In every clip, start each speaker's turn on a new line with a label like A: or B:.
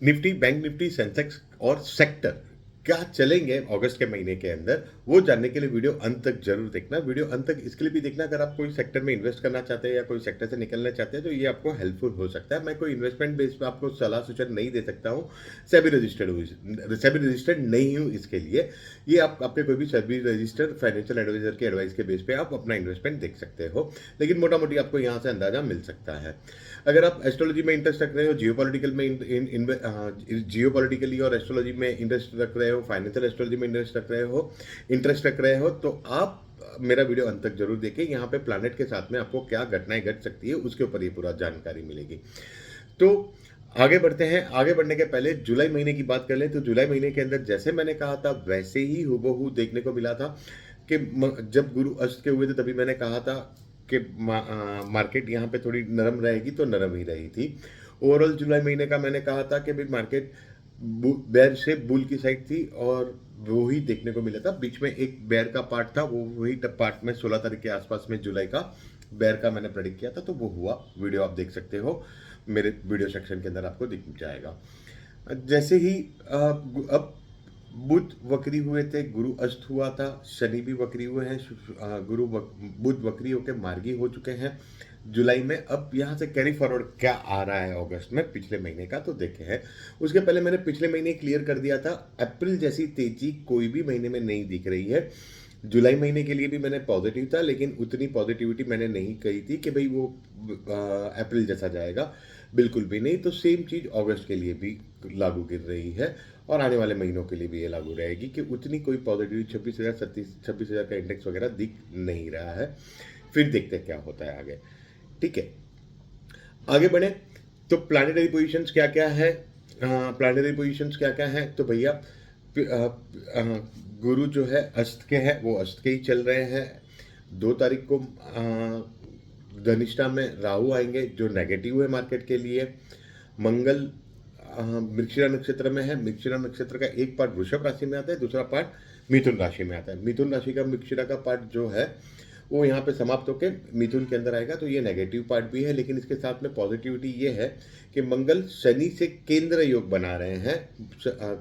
A: Nifty, bank Nifty, Sensex और sector क्या चलेंगे अगस्त के महीने के अंदर, वो जानने के लिए वीडियो अंत तक जरूर देखना। वीडियो अंत तक इसके लिए भी देखना, अगर आप कोई सेक्टर में इन्वेस्ट करना चाहते हैं या कोई सेक्टर से निकलना चाहते हैं तो ये आपको हेल्पफुल हो सकता है। मैं कोई इन्वेस्टमेंट बेस पे आपको सलाह सूचन नहीं दे सकता हूँ। सेबी रजिस्टर्ड नहीं हूँ इसके लिए। ये आप आपके कोई भी सेबी रजिस्टर्ड फाइनेंशियल एडवाइजर के एडवाइस के बेस पे आप अपना इन्वेस्टमेंट देख सकते हो, लेकिन मोटा मोटी आपको यहाँ से अंदाजा मिल सकता है। अगर आप एस्ट्रोलॉजी में इंटरेस्ट रख रहे हो, जियोपॉलिटिकल में जियोपॉलिटिकली और एस्ट्रोलॉजी में इंटरेस्ट रख रहे हो, फाइनेंशियल एस्ट्रोलॉजी में इंटरेस्ट रख रहे हो तो आप मेरा वीडियो अंत तक जरूर देखें। यहाँ पे प्लैनेट के साथ में आपको क्या घटनाएं घट सकती है उसके ऊपर ये पूरा जानकारी मिलेगी। तो आगे बढ़ते हैं। आगे बढ़ने के पहले जुलाई महीने की बात कर लें तो जुलाई महीने के अंदर जैसे मैंने कहा था वैसे ही हूबहू देखने को मिला था कि जब गुरु अस्त के हुए थे तभी मैंने कहा था कि मार्केट यहाँ पे थोड़ी नरम रहेगी, तो नरम ही रही थी। ओवरऑल जुलाई महीने का मैंने कहा था कि भाई मार्केट बेयर से बुल की साइड थी और वो ही देखने को मिला था। बीच में एक बेयर का पार्ट था, वो वही पार्ट में 16 तारीख के आसपास में जुलाई का बेयर का मैंने प्रेडिक्ट किया था, तो वो हुआ। वीडियो आप देख सकते हो, मेरे वीडियो सेक्शन के अंदर आपको दिख जाएगा। जैसे ही अब बुध वक्री हुए थे, गुरु अस्त हुआ था, शनि भी वक्री हुए हैं, बुध वक्री होकर मार्गी हो चुके हैं जुलाई में। अब यहाँ से कैरी फॉरवर्ड क्या आ रहा है अगस्त में पिछले महीने का, तो देखे हैं। उसके पहले मैंने पिछले महीने क्लियर कर दिया था, अप्रैल जैसी तेजी कोई भी महीने में नहीं दिख रही है। जुलाई महीने के लिए भी मैंने पॉजिटिव था, लेकिन उतनी पॉजिटिविटी मैंने नहीं कही थी कि भाई वो अप्रैल जैसा जाएगा, बिल्कुल भी नहीं। तो सेम चीज़ अगस्त के लिए भी लागू गिर रही है और आने वाले महीनों के लिए भी ये लागू रहेगी कि उतनी कोई पॉजिटिविटी 26,000 का इंडेक्स वगैरह दिख नहीं रहा है। फिर देखते हैं क्या होता है आगे। ठीक है, आगे बढ़े तो प्लानिटरी पोजीशंस क्या क्या है। प्लानिटरी पोजीशंस क्या क्या है तो भैया गुरु जो है अस्त के है, वो अस्त के ही चल रहे हैं। 2 तारीख को धनिष्ठा में राहु आएंगे जो नेगेटिव है मार्केट के लिए। मंगल मृगशिरा नक्षत्र में है। मृगशिरा नक्षत्र का एक पार्ट वृषभ राशि में आता है, दूसरा पार्ट मिथुन राशि में आता है। मिथुन राशि का मृगशिरा का पार्ट जो है वो यहाँ पे समाप्त होकर मिथुन के अंदर आएगा, तो ये नेगेटिव पार्ट भी है। लेकिन इसके साथ में पॉजिटिविटी ये है कि मंगल शनि से केंद्र योग बना रहे हैं,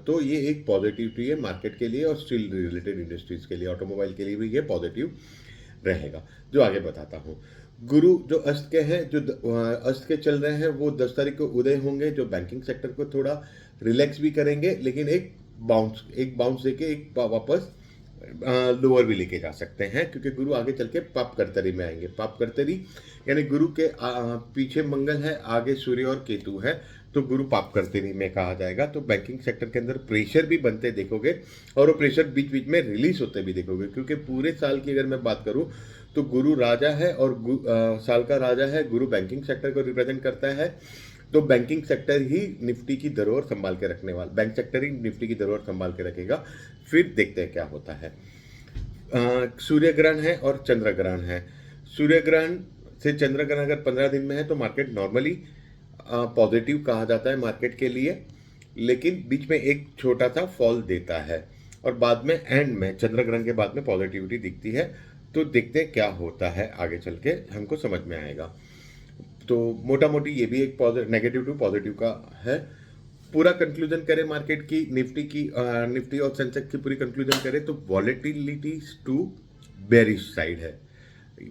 A: तो ये एक पॉजिटिविटी है मार्केट के लिए और स्टील रिलेटेड इंडस्ट्रीज के लिए, ऑटोमोबाइल के लिए भी ये पॉजिटिव रहेगा। जो आगे बताता हूँ, गुरु जो अस्त के हैं, जो अस्त के चल रहे हैं, वो 10 तारीख को उदय होंगे, जो बैंकिंग सेक्टर को थोड़ा रिलैक्स भी करेंगे, लेकिन एक बाउंस देके एक वापस लोअर भी लेके जा सकते हैं, क्योंकि गुरु आगे चल के पाप कर्तरी में आएंगे। पाप कर्तरी यानी गुरु के पीछे मंगल है, आगे सूर्य और केतु है, तो गुरु पाप कर्तरी में कहा जाएगा। तो बैंकिंग सेक्टर के अंदर प्रेशर भी बनते देखोगे और वो प्रेशर बीच बीच में रिलीज होते भी देखोगे, क्योंकि पूरे साल की अगर मैं बात करूं तो गुरु राजा है और साल का राजा है। गुरु बैंकिंग सेक्टर को रिप्रेजेंट करता है, तो बैंकिंग सेक्टर ही निफ्टी की धरोहर संभाल के रखने वाला, बैंक सेक्टर ही निफ्टी की धरोहर संभाल के रखेगा। फिर देखते हैं क्या होता है। सूर्य ग्रहण है और चंद्र ग्रहण है। सूर्य ग्रहण से चंद्र ग्रहण अगर 15 दिन में है तो मार्केट नॉर्मली पॉजिटिव कहा जाता है मार्केट के लिए, लेकिन बीच में एक छोटा सा फॉल देता है और बाद में एंड में चंद्र ग्रहण के बाद में पॉजिटिविटी दिखती है। तो देखते हैं क्या होता है आगे चल के, हमको समझ में आएगा। तो मोटा मोटी ये भी एक नेगेटिव टू पॉजिटिव का है। पूरा कंक्लूजन करें मार्केट की, निफ्टी और सेंसेक्स की पूरी कंक्लूजन करें तो वॉलेटिलिटी टू बेरिश साइड है।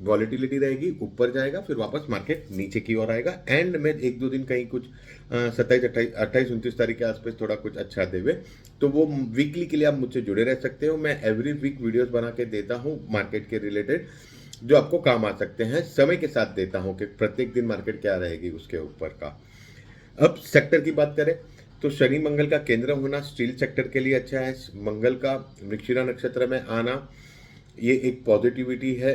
A: वॉलेटिलिटी रहेगी, ऊपर जाएगा, फिर वापस मार्केट नीचे की ओर आएगा। एंड में 1-2 दिन कहीं कुछ 27, 28, 29 तारीख के आसपास थोड़ा कुछ अच्छा देवे, तो वो वीकली के लिए आप मुझसे जुड़े रह सकते हो। मैं एवरी वीक वीडियोस बना के देता हूँ मार्केट के रिलेटेड, जो आपको काम आ सकते हैं। समय के साथ देता हूँ कि प्रत्येक दिन मार्केट क्या रहेगी उसके ऊपर का। अब सेक्टर की बात करें तो शनि मंगल का केंद्र होना स्टील सेक्टर के लिए अच्छा है। मंगल का मृगशिरा नक्षत्र में आना ये एक पॉजिटिविटी है।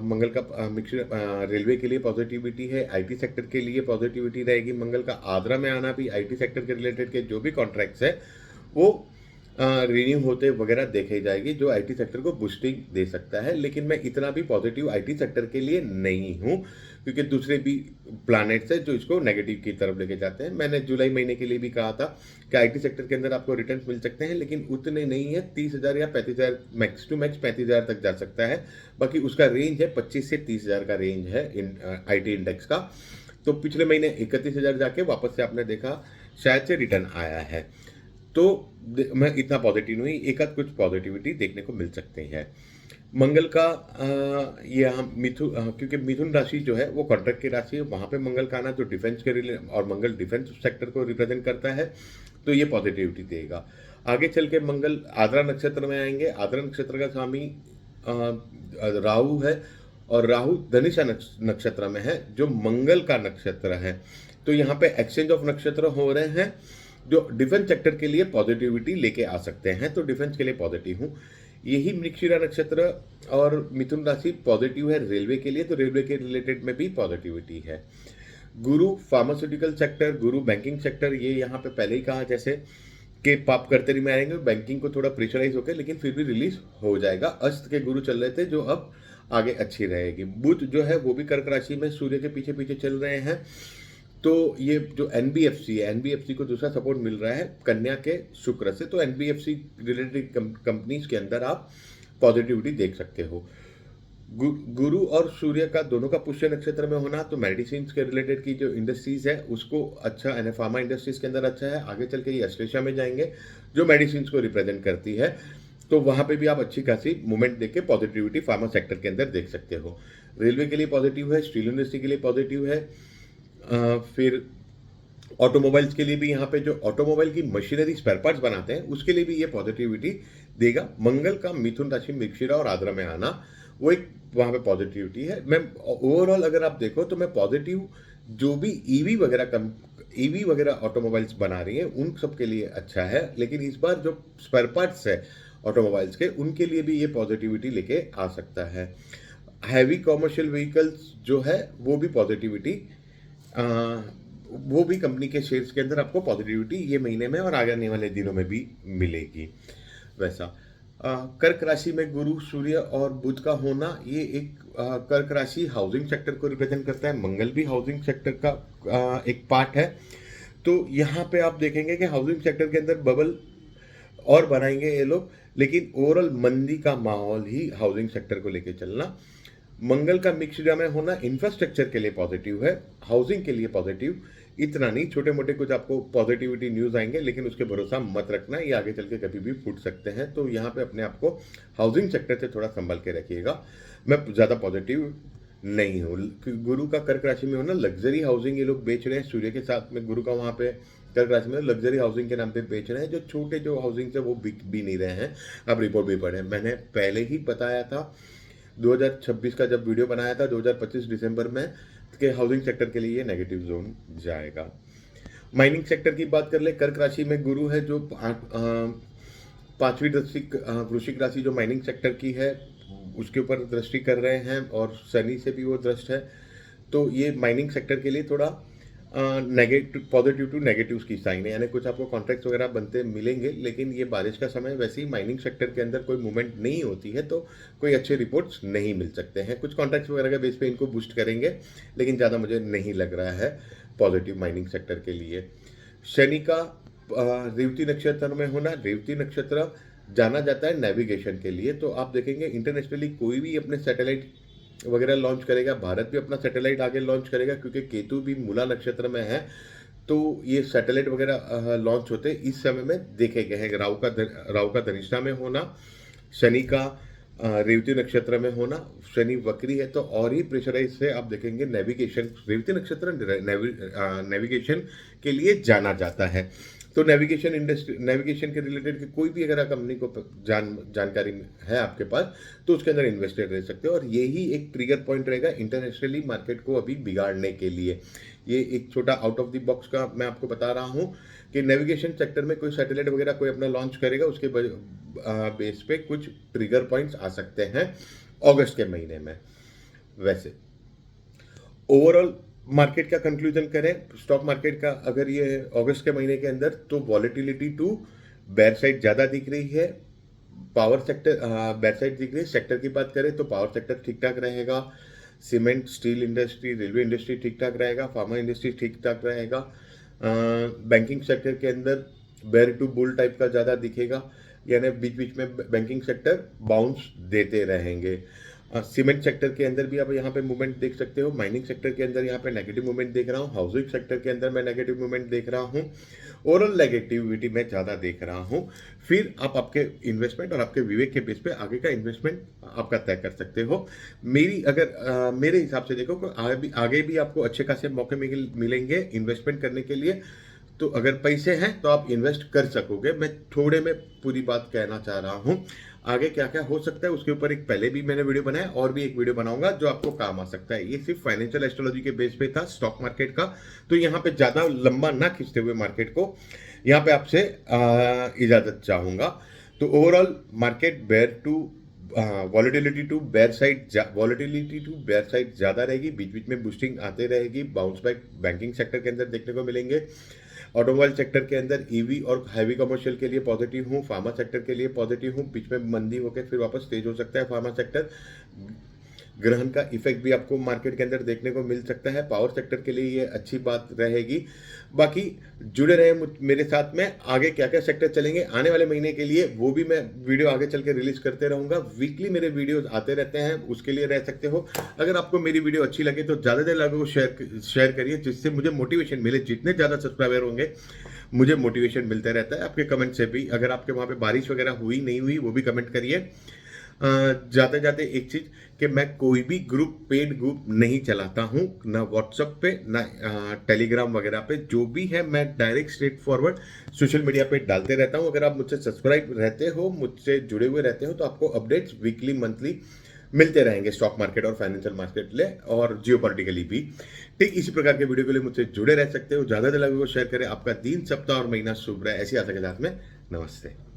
A: मंगल का रेलवे के लिए पॉजिटिविटी है, आईटी सेक्टर के लिए पॉजिटिविटी रहेगी। मंगल का आद्रा में आना भी आईटी सेक्टर के रिलेटेड के जो भी कॉन्ट्रैक्ट्स है वो रिन्यू होते वगैरह देखी जाएगी, जो आईटी सेक्टर को बूस्टिंग दे सकता है। लेकिन मैं इतना भी पॉजिटिव आईटी सेक्टर के लिए नहीं हूँ, क्योंकि दूसरे भी प्लैनेट्स है जो इसको नेगेटिव की तरफ लेके जाते हैं। मैंने जुलाई महीने के लिए भी कहा था कि आईटी सेक्टर के अंदर आपको रिटर्न मिल सकते हैं, लेकिन उतने नहीं है। 30,000 या 35,000, मैक्स टू मैक्स 35,000 तक जा सकता है। बाकी उसका रेंज है 25 से 30,000 का रेंज है आईटी इंडेक्स का। तो पिछले महीने 31,000 जाके वापस से आपने देखा शायद से रिटर्न आया है। तो मैं इतना पॉजिटिव नहीं, एक आध कुछ पॉजिटिविटी देखने को मिल सकती है। मंगल का ये हम क्योंकि मिथुन राशि जो है वो कॉन्ट्रैक्ट की राशि है, वहाँ पे मंगल का आना जो डिफेंस के और मंगल डिफेंस सेक्टर को रिप्रेजेंट करता है, तो ये पॉजिटिविटी देगा। आगे चल के मंगल आद्रा नक्षत्र में आएंगे। आद्रा नक्षत्र का स्वामी राहु है और राहु धनिष्ठा नक्षत्र में है जो मंगल का नक्षत्र है। तो यहाँ पे एक्सचेंज ऑफ नक्षत्र हो रहे हैं जो डिफेंस सेक्टर के लिए पॉजिटिविटी लेके आ सकते हैं, तो डिफेंस के लिए पॉजिटिव हूँ। यही मृगशिरा नक्षत्र और मिथुन राशि पॉजिटिव है रेलवे के लिए, तो रेलवे के रिलेटेड में भी पॉजिटिविटी है। गुरु फार्मास्यूटिकल सेक्टर, गुरु बैंकिंग सेक्टर, ये यहाँ पे पहले ही कहा जैसे कि पाप करते नहीं में आएंगे, बैंकिंग को थोड़ा प्रेशराइज होकर लेकिन फिर भी रिलीज हो जाएगा। अस्त के गुरु चल रहे थे जो अब आगे अच्छी रहेगी। बुध जो है वो भी कर्क राशि में सूर्य के पीछे पीछे चल रहे हैं, तो ये जो एनबीएफसी है, एनबीएफसी को दूसरा सपोर्ट मिल रहा है कन्या के शुक्र से, तो एनबीएफसी रिलेटेड कंपनीज के अंदर आप पॉजिटिविटी देख सकते हो। गुरु और सूर्य का दोनों का पुष्य नक्षत्र में होना, तो मेडिसिन के रिलेटेड की जो इंडस्ट्रीज है उसको अच्छा, यानी फार्मा इंडस्ट्रीज के अंदर अच्छा है। आगे चल के ये एस्ट्रेशिया में जाएंगे जो मेडिसिन को रिप्रेजेंट करती है, तो वहाँ पे भी आप अच्छी खासी मूवमेंट देख के पॉजिटिविटी फार्मा सेक्टर के अंदर देख सकते हो। रेलवे के लिए पॉजिटिव है, स्टील इंडस्ट्री के लिए पॉजिटिव है, फिर ऑटोमोबाइल्स के लिए भी, यहाँ पे जो ऑटोमोबाइल की मशीनरी स्पेयर पार्ट्स बनाते हैं उसके लिए भी ये पॉजिटिविटी देगा। मंगल का मिथुन राशि मृगशिरा और आद्रा में आना वो एक वहाँ पे पॉजिटिविटी है। मैं ओवरऑल अगर आप देखो तो मैं पॉजिटिव, जो भी ईवी वगैरह ऑटोमोबाइल्स बना रही हैं उन सब के लिए अच्छा है, लेकिन इस बार जो स्पेयर पार्ट्स है ऑटोमोबाइल्स के उनके लिए भी ये पॉजिटिविटी लेके आ सकता है। हैवी कॉमर्शियल व्हीकल्स जो है वो भी पॉजिटिविटी, वो भी कंपनी के शेयर्स के अंदर आपको पॉजिटिविटी ये महीने में और आगे आने वाले दिनों में भी मिलेगी। वैसा कर्क राशि में गुरु, सूर्य और बुध का होना, ये एक कर्क राशि हाउसिंग सेक्टर को रिप्रेजेंट करता है। मंगल भी हाउसिंग सेक्टर का एक पार्ट है, तो यहाँ पे आप देखेंगे कि हाउसिंग सेक्टर के अंदर बबल और बनाएंगे ये लोग, लेकिन ओवरऑल मंदी का माहौल ही हाउसिंग सेक्टर को लेके चलना। मंगल का मृगशिरा में होना इंफ्रास्ट्रक्चर के लिए पॉजिटिव है, हाउसिंग के लिए पॉजिटिव इतना नहीं, छोटे मोटे कुछ आपको पॉजिटिविटी न्यूज़ आएंगे लेकिन उसके भरोसा मत रखना, ये आगे चल के कभी भी फूट सकते हैं। तो यहाँ पे अपने आप को हाउसिंग सेक्टर से थोड़ा संभल के रखिएगा। मैं ज़्यादा पॉजिटिव नहीं हूँ। गुरु का कर्क राशि में होना, लग्जरी हाउसिंग ये लोग बेच रहे हैं, सूर्य के साथ में गुरु का वहाँ पे कर्क राशि में लग्जरी हाउसिंग के नाम पे बेच रहे हैं। जो छोटे जो हाउसिंग है वो बिक भी नहीं रहे हैं, अब रिपोर्ट भी पढ़े। मैंने पहले ही बताया था 2026 का जब वीडियो बनाया था 2025 दिसंबर में कि हाउसिंग सेक्टर के लिए नेगेटिव जोन जाएगा। माइनिंग सेक्टर की बात कर ले, कर्क राशि में गुरु है जो पांचवी दृष्टि वृश्चिक राशि जो माइनिंग सेक्टर की है उसके ऊपर दृष्टि कर रहे हैं और शनि से भी वो दृष्ट है, तो ये माइनिंग सेक्टर के लिए थोड़ा नेगेटिव, पॉजिटिव टू नेगेटिव की साइन है, यानी कुछ आपको कॉन्ट्रैक्ट्स वगैरह बनते मिलेंगे, लेकिन ये बारिश का समय, वैसे ही माइनिंग सेक्टर के अंदर कोई मूवमेंट नहीं होती है तो कोई अच्छे रिपोर्ट्स नहीं मिल सकते हैं। कुछ कॉन्ट्रैक्ट्स वगैरह के बेस पे इनको बूस्ट करेंगे, लेकिन ज़्यादा मुझे नहीं लग रहा है पॉजिटिव माइनिंग सेक्टर के लिए। शनि का रेवती नक्षत्र में होना, रेवती नक्षत्र जाना जाता है नेविगेशन के लिए, तो आप देखेंगे इंटरनेशनली कोई भी अपने सैटेलाइट वगैरह लॉन्च करेगा, भारत भी अपना सैटेलाइट आगे लॉन्च करेगा क्योंकि केतु भी मूला नक्षत्र में है, तो ये सैटेलाइट वगैरह लॉन्च होते इस समय में देखे गए हैं। राहु का धनिष्ठा में होना, शनि का रेवती नक्षत्र में होना, शनि वक्री है तो और ही प्रेशराइज से आप देखेंगे नेविगेशन, रेवती नक्षत्र नेविगेशन के लिए जाना जाता है, तो नेविगेशन इंडस्ट्री, नेविगेशन के रिलेटेड की कोई भी अगर कंपनी को जानकारी है आपके पास तो उसके अंदर इन्वेस्टेड रह सकते हो, और यही एक ट्रिगर पॉइंट रहेगा इंटरनेशनली मार्केट को अभी बिगाड़ने के लिए। ये एक छोटा आउट ऑफ द बॉक्स का मैं आपको बता रहा हूँ कि नेविगेशन सेक्टर में कोई सैटेलाइट वगैरह कोई अपना लॉन्च करेगा, उसके बेस पे कुछ ट्रिगर पॉइंट्स आ सकते हैं अगस्त के महीने में। वैसे ओवरऑल मार्केट का कंक्लूजन करें, स्टॉक मार्केट का अगर ये अगस्त के महीने के अंदर, तो वॉलेटिलिटी टू बेयर साइड ज़्यादा दिख रही है, पावर सेक्टर बेयर साइड दिख रही है। सेक्टर की बात करें तो पावर सेक्टर ठीक ठाक रहेगा, cement, steel industry, railway industry ठीक ठाक रहेगा, फार्मा इंडस्ट्री ठीक ठाक रहेगा। बैंकिंग सेक्टर के अंदर बेयर टू बुल टाइप का ज़्यादा दिखेगा, यानी बीच बीच में बैंकिंग सेक्टर बाउंस देते रहेंगे। सीमेंट सेक्टर के अंदर भी आप यहाँ पे मूवमेंट देख सकते हो। माइनिंग सेक्टर के अंदर यहाँ पे नेगेटिव मूवमेंट देख रहा हूँ। हाउसिंग सेक्टर के अंदर मैं नेगेटिव मूवमेंट देख रहा हूँ। ओवरऑल नेगेटिविटी मैं ज़्यादा देख रहा हूँ। फिर आप आपके इन्वेस्टमेंट और आपके विवेक के बेस पे आगे का इन्वेस्टमेंट आपका तय कर सकते हो। मेरे हिसाब से देखो आगे भी आपको अच्छे खासे मौके मिलेंगे इन्वेस्टमेंट करने के लिए। तो अगर पैसे हैं तो आप इन्वेस्ट कर सकोगे। मैं थोड़े में पूरी बात कहना चाह रहा हूँ। आगे क्या क्या हो सकता है उसके ऊपर एक पहले भी मैंने वीडियो बनाया और भी एक वीडियो बनाऊंगा जो आपको काम आ सकता है। ये सिर्फ फाइनेंशियल एस्ट्रोलॉजी के बेस पे था स्टॉक मार्केट का। तो यहाँ पे ज़्यादा लंबा ना खींचते हुए मार्केट को यहाँ पे आपसे इजाज़त चाहूँगा। तो overall market volatility to bear side ज़्यादा रहेगी। बीच बीच में बूस्टिंग आते रहेगी। बाउंस बैक बैंकिंग सेक्टर के अंदर देखने को मिलेंगे। ऑटोमोबाइल सेक्टर के अंदर ईवी और हैवी कमर्शियल के लिए पॉजिटिव हूँ। फार्मा सेक्टर के लिए पॉजिटिव हूँ। बीच में मंदी होकर फिर वापस तेज हो सकता है फार्मा सेक्टर। ग्रहण का इफेक्ट भी आपको मार्केट के अंदर देखने को मिल सकता है। पावर सेक्टर के लिए ये अच्छी बात रहेगी। बाकी जुड़े रहे मेरे साथ में। आगे क्या क्या सेक्टर चलेंगे आने वाले महीने के लिए वो भी मैं वीडियो आगे चल के रिलीज करते रहूँगा। वीकली मेरे वीडियोस आते रहते हैं, उसके लिए रह सकते हो। अगर आपको मेरी वीडियो अच्छी लगे तो ज़्यादा से ज़्यादा लोगों को शेयर करिए, जिससे मुझे मोटिवेशन मिले। जितने ज़्यादा सब्सक्राइबर होंगे मुझे मोटिवेशन मिलता रहता है आपके कमेंट से भी। अगर आपके वहाँ पे बारिश वगैरह हुई नहीं हुई वो भी कमेंट करिए। जाते जाते एक चीज़ कि मैं कोई भी पेड ग्रुप नहीं चलाता हूँ, ना व्हाट्सएप पे ना टेलीग्राम वगैरह पे। जो भी है मैं direct straight forward social media पे डालते रहता हूँ। अगर आप मुझसे सब्सक्राइब रहते हो, मुझसे जुड़े हुए रहते हो, तो आपको अपडेट्स वीकली मंथली मिलते रहेंगे स्टॉक मार्केट और फाइनेंशियल मार्केट ले और जियोपॉलिटिकली भी। ठीक इसी प्रकार के वीडियो के लिए मुझसे जुड़े रह सकते हो। ज़्यादा से ज़्यादा लोगों को शेयर करें। आपका दिन, सप्ताह और महीना शुभ रहे, ऐसी आशा के साथ में नमस्ते।